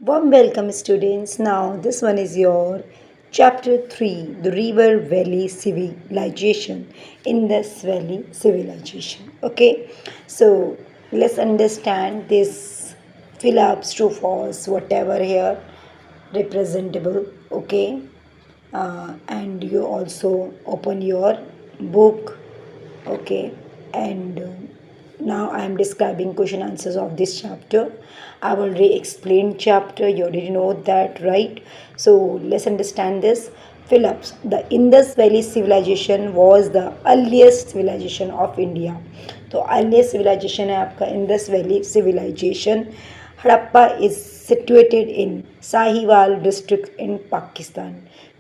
Warm welcome, students. Now, this one is your chapter 3, the River Valley Civilization. Indus Valley Civilization. Okay, so let's understand this fill ups, true, false, whatever here representable. Okay, and you also open your book. Okay, and now I am describing question answers of this chapter. I've already explained chapter. You already know that, right? So let's understand this. Phillips, the Indus Valley civilization was the earliest civilization of India. तो earliest civilization है आपका Indus valley civilization. Harappa is situated in Sahiwal district in Pakistan,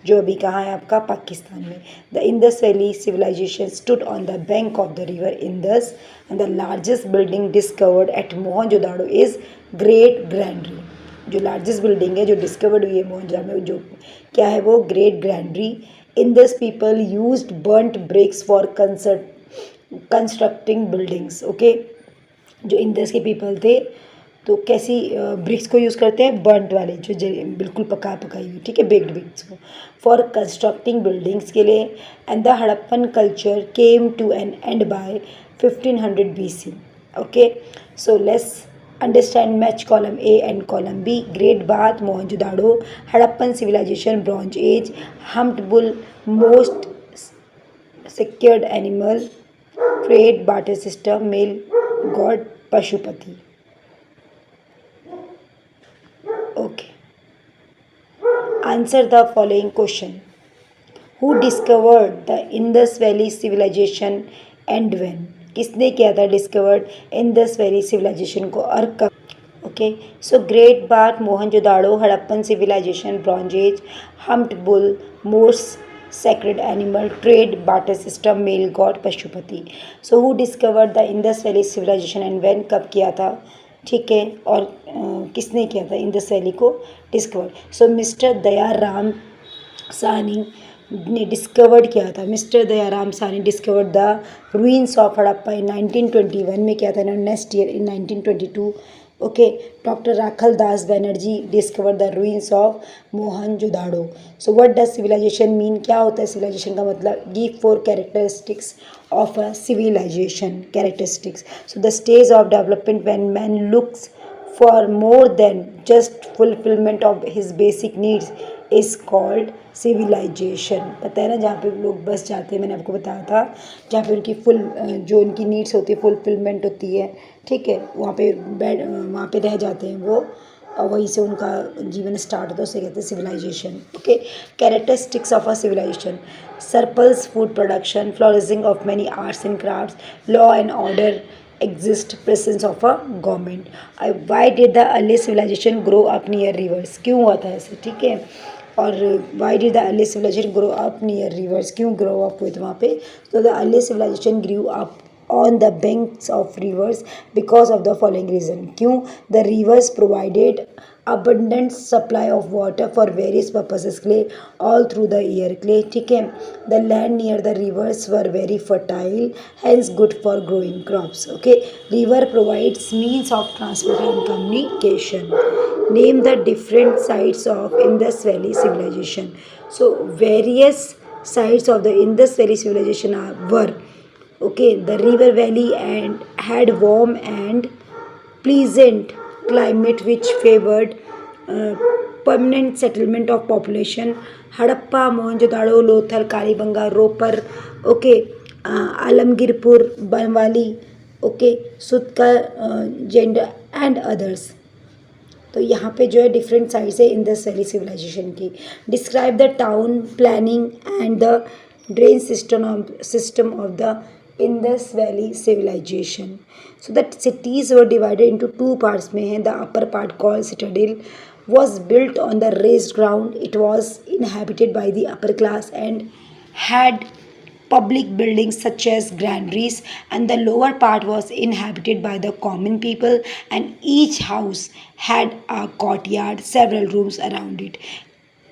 जो अभी कहाँ है आपका पाकिस्तान में. The Indus valley civilization stood on the bank of the river Indus and the largest building discovered at Mohenjodaro is great granary. जो largest building है जो discovered हुई है मोहनजोदाड़ो में, जो क्या है वो great granary. Indus people used burnt bricks for constructing buildings. Okay, जो इंडस के पीपल थे तो कैसी ब्रिक्स को यूज़ करते हैं, बर्न्ट वाले जो बिल्कुल पकाई हुई, ठीक है, बेक्ड ब्रिक्स को फॉर कंस्ट्रक्टिंग बिल्डिंग्स के लिए. And the Harappan culture came to an end by 1500 BC. Okay, so let's understand match column A and column B. Great bath, Mohenjodaro, Harappan civilization, bronze age, humped bull, most secured animal, trade, barter system, male god, Pashupati. Okay. Answer the following question. Who discovered the Indus Valley civilization and when? किसने किया था discovered Indus valley civilization को और कब? Okay, so great bath, Mohenjodaro, Harappan civilization, bronze age, humped bull, most sacred animal, trade, barter system, male god, Pashupati. So who discovered the Indus valley civilization and when, कब किया था, ठीक है, और किसने किया था इंडस वैली को discover. So mister Dayaram Sahni ने डिस्कवर्ड किया था. Mister Dayaram Sahni discovered the ruins of Harappa in 1921 में किया था ना, next year in 1922. Okay, doctor Rakhal Das Banerjee discover the ruins of Mohenjodaro. So what does civilization mean, क्या होता है सिविलाइजेशन का मतलब. Give 4 characteristics of a civilization. Characteristics. So the stage of development when man looks for more than just fulfillment of his basic needs is called civilization. पता है ना, जहाँ पे लोग बस जाते हैं, मैंने आपको बताया था, जहाँ पे उनकी जो उनकी नीड्स होती है, फुलफिलमेंट होती है, ठीक है, वहाँ पे रह जाते हैं वो, और वहीं से उनका जीवन स्टार्ट होता है, उसे कहते हैं civilization. Okay, characteristics of a civilization. Surplus food production, flourishing of many arts and crafts, law and order exist, presence of a government. Why did the early civilization grow up near rivers, क्यों हुआ था ऐसे, ठीक है, और why did the early civilization grow up near rivers, क्यों grow up हुए थे वहाँ पे. तो the early civilization grew up on the banks of rivers because of the following reason. क्यों? The rivers provided abundant supply of water for various purposes के लिए all through the year के लिए, ठीक है. The land near the rivers were very fertile, hence good for growing crops. Okay, river provides means of transport and communication. Name the different sites of Indus Valley civilization. So various sites of the Indus Valley civilization were, okay, the river valley and had warm and pleasant climate which favored permanent settlement of population. Harappa, Mohenjodaro, Lothal, Kalibanga, Ropar, okay, Alamgirpur, Banawali, okay, Sutkagendor and others. तो यहाँ पे जो है different sides है Indus valley civilization की. Describe the town planning and the drain system of the Indus Valley civilization. So that cities were divided into 2 parts में हैं. The upper part called Citadel was built on the raised ground. It was inhabited by the upper class and had public buildings such as granaries, and the lower part was inhabited by the common people, and each house had a courtyard, several rooms around it,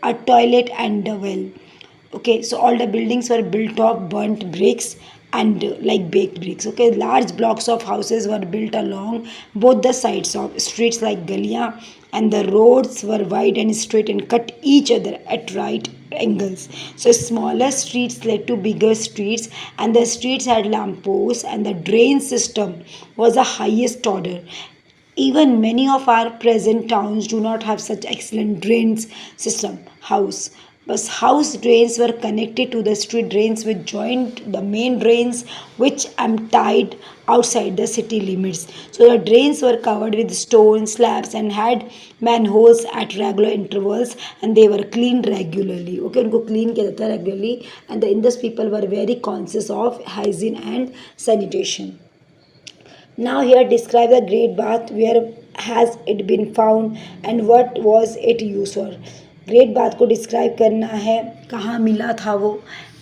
a toilet and a well. Okay, so all the buildings were built of burnt bricks and like baked bricks. Okay, large blocks of houses were built along both the sides of streets like galiya, and the roads were wide and straight and cut each other at right angles. So smaller streets led to bigger streets, and the streets had lampposts, and the drain system was the highest order. Even many of our present towns do not have such excellent drains system. But house drains were connected to the street drains which joined the main drains which emptied outside the city limits. So the drains were covered with stone slabs and had manholes at regular intervals, and they were cleaned regularly. Okay, उनको clean किया जाता regularly, and the Indus people were very conscious of hygiene and sanitation. Now here describe the great bath. Where has it been found and what was it used for? Great bath को describe करना है, कहाँ मिला था वो,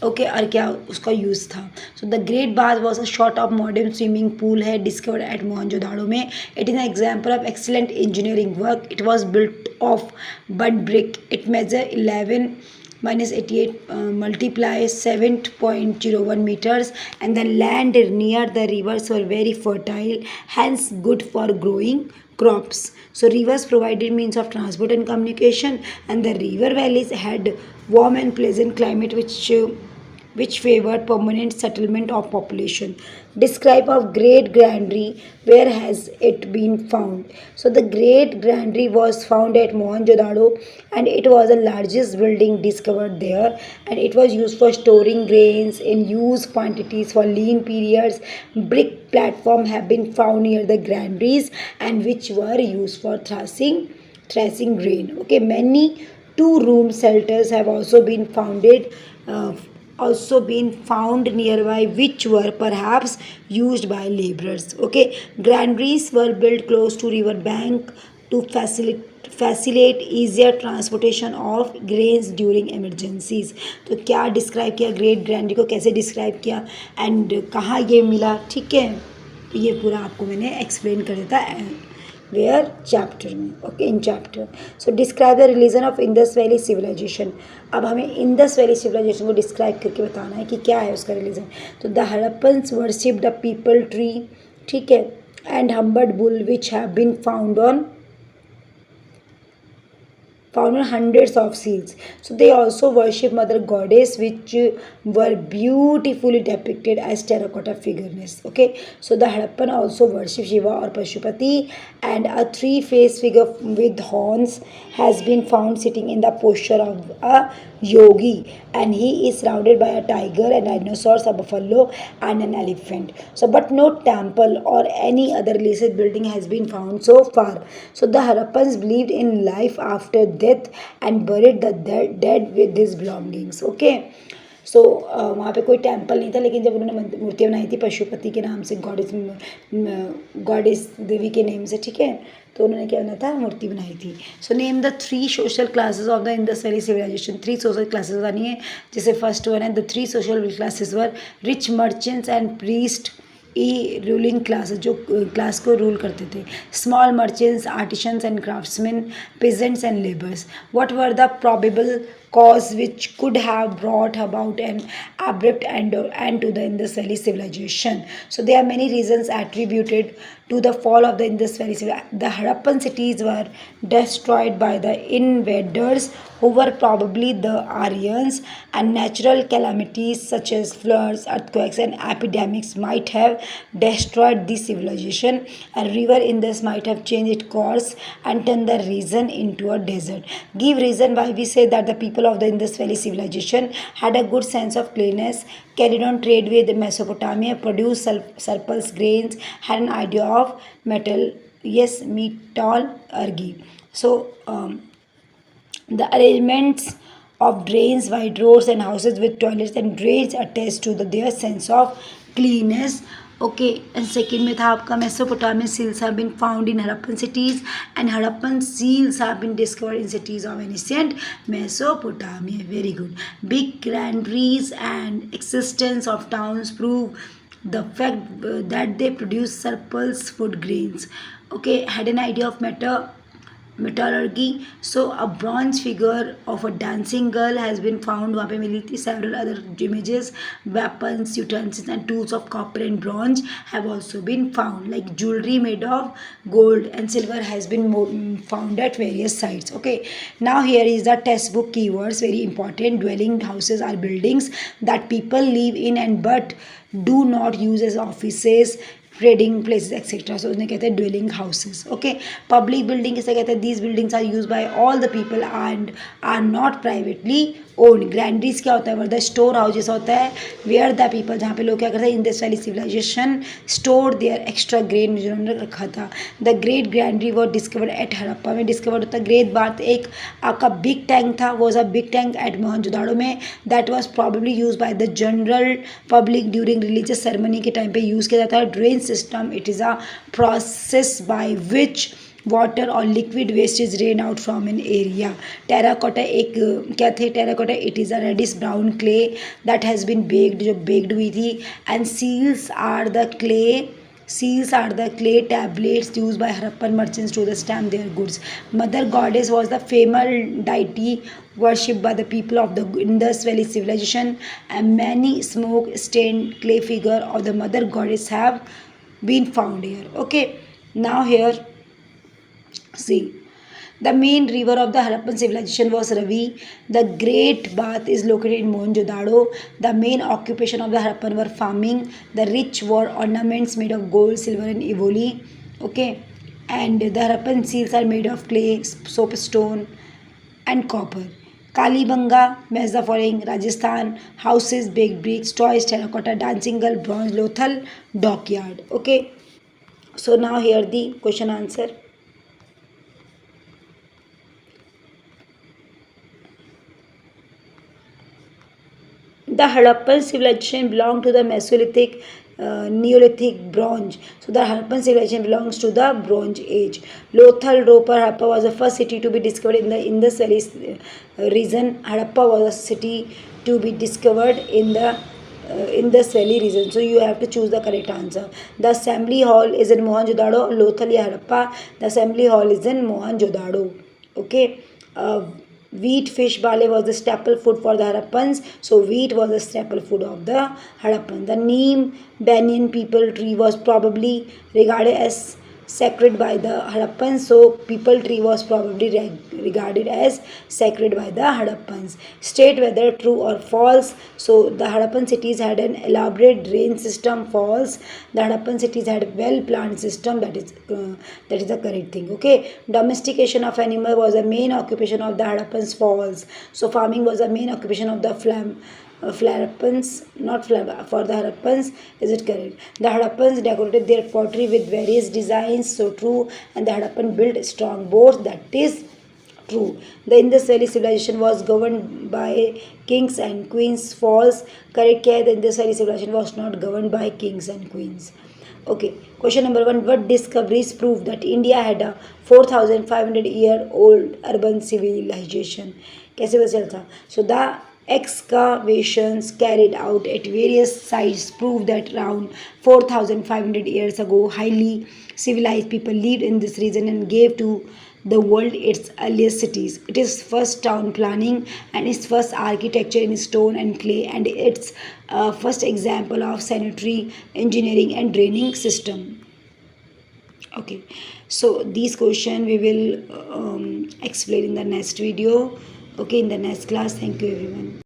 okay, और क्या उसका यूज़ था. So the great bath was a short of modern swimming pool है डिस्कवर्ड एट मोहनजोदाड़ो में. It is an example of excellent engineering work. It was built of burnt brick. It measure 11 minus 88 multiply 7.01 meters, and the land near the rivers were very fertile, hence good for growing crops. So rivers provided means of transport and communication, and the river valleys had warm and pleasant climate which favored permanent settlement of population. Describe of great granary. Where has it been found? So the great granary was found at Mohenjo-daro, and it was the largest building discovered there, and it was used for storing grains in huge quantities for lean periods. Brick platform have been found near the granaries, and which were used for thrashing grain. Okay, many two-room shelters have also been found nearby, which were perhaps used by laborers. Okay, granaries were built close to river bank to facilitate easier transportation of grains during emergencies. तो क्या describe किया, great ग्रैंडरी को कैसे describe किया and कहाँ ये मिला. ठीक है, तो ये पूरा आपको मैंने एक्सप्लेन कर देता है वेयर चैप्टर में. Okay, in chapter. So describe the religion of Indus valley civilization. अब हमें इंडस वैली सिविलाइजेशन को डिस्क्राइब करके बताना है कि क्या है उसका रिलीजन. तो the Harappans worship the peepal tree, ठीक है, and humped bull which have been found on hundreds of seals. So they also worship Mother Goddess, which were beautifully depicted as terracotta figures. Okay, so the Harappan also worship Shiva or Pashupati, and a three-faced figure with horns has been found sitting in the posture of a yogi, and he is surrounded by a tiger, and rhinoceros, a buffalo, and an elephant. So but no temple or any other religious building has been found so far. So the Harappans believed in life after death and buried the dead with his belongings. Okay, सो वहाँ पे कोई temple नहीं था, लेकिन जब उन्होंने मूर्तियाँ बनाई थी पशुपति के नाम से, गॉडेस देवी के नेम से, ठीक है, तो उन्होंने क्या बना था, मूर्ति बनाई थी. So name the 3 social classes of the Indus valley civilization. 3 social classes बनी है, जैसे फर्स्ट वन है the 3 social classes were rich merchants and priest, ruling class जो क्लास को रूल करते थे, small merchants, artisans and craftsman, peasants and labours. What were the probable cause which could have brought about an abrupt end to the Indus Valley civilization? So there are many reasons attributed to the fall of the Indus Valley civilization. The Harappan cities were destroyed by the invaders, who were probably the Aryans, and natural calamities such as floods, earthquakes, and epidemics might have destroyed the civilization. And river Indus might have changed its course and turned the region into a desert. Give reason why we say that the people of the Indus Valley civilization had a good sense of cleanliness, carried on trade with Mesopotamia, produced surplus grains, had an idea of metallurgy. So the arrangements of drains, wide roads, and houses with toilets and drains attest to their sense of cleanliness. Okay, and second में था आपका Mesopotamian seals have been found in Harappan cities, and Harappan seals have been discovered in cities of ancient Mesopotamia. Very good. Big granaries and existence of towns prove the fact that they produce surplus food grains. Okay, had an idea of metallurgy. So a bronze figure of a dancing girl has been found वहाँ पे मिली थी. Several other images, weapons, utensils and tools of copper and bronze have also been found. Like jewelry made of gold and silver has been found at various sites. Okay. Now here is the textbook keywords. Very important. Dwelling houses are buildings that people live in and but do not use as offices, trading places etcetera. So उन्हें कहते हैं dwelling houses. Okay. Public building किसे कहते हैं? These buildings are use by all the people and are not privately own. Granaries क्या होता है? Were the store house जैसा होता है वेयर द पीपल, जहाँ पे लोग क्या करते हैं? Indus valley civilization store their extra grain जिन्होंने रखा था. The great granary was discovered at Harappa में डिस्कवर्ड होता है. ग्रेट बात एक आपका बिग टैंक था, was a big tank at Mohenjodaro में. That was probably use by the general public during religious ceremony के टाइम पे यूज़ किया जाता है. Drain system, it is a process by which water or liquid waste is drained out from an area. Terracotta एक क्या थे? Terracotta it is a reddish brown clay that has been baked, जो baked हुई थी. And seals are the clay tablets used by Harappan merchants to the stamp their goods. Mother goddess was the female deity worshipped by the people of the Indus Valley civilization, and many smoke-stained clay figure of the mother goddess have been found here. Okay, now here see. The main river of the Harappan civilization was Ravi. The Great Bath is located in Mohenjo-daro. The main occupation of the Harappan were farming. The rich wore ornaments made of gold, silver and ivory. Okay, and the Harappan seals are made of clay, soapstone and copper. Kalibanga match the following: Rajasthan, houses, baked bricks, toys, terracotta, dancing girl, bronze, Lothal, dockyard. Okay, so now here the question answer. The Harappan civilization belonged to the Mesolithic, Neolithic, Bronze. So the Harappan civilization belongs to the Bronze Age. Lothal, Roper, Harappa was the first city to be discovered in the Indus Valley region. Harappa was a city to be discovered in the Indus Valley region. So you have to choose the correct answer. The assembly hall is in Mohenjo-daro, Lothal ya Harappa. The assembly hall is in Mohenjo-daro. Okay. Wheat, fish, barley was the staple food for the Harappans. So wheat was the staple food of the Harappans. The neem banyan people tree was probably regarded as sacred by the Harappans. So people tree was probably regarded as sacred by the Harappans. State whether true or false. So the Harappan cities had an elaborate drain system. False. The Harappan cities had a well-planned system. That is the correct thing. Okay. Domestication of animal was the main occupation of the Harappans. False. So farming was the main occupation of the Harappans, not for the Harappans. Is it correct? The Harappans decorated their pottery with various designs. So true. And the Harappan built strong boats. That is true. The Indus Valley civilization was governed by kings and queens. False. Correct. The Indus Valley civilization was not governed by kings and queens. Okay. Question number 1. What discoveries prove that India had a 4,500-year-old urban civilization? कैसे पता चलता? So the excavations carried out at various sites prove that around 4,500 years ago, highly civilized people lived in this region and gave to the world its earliest cities. It is first town planning and its first architecture in stone and clay, and its first example of sanitary engineering and draining system. Okay, so these question we will explain in the next video. Okay, in the next class. Thank you everyone.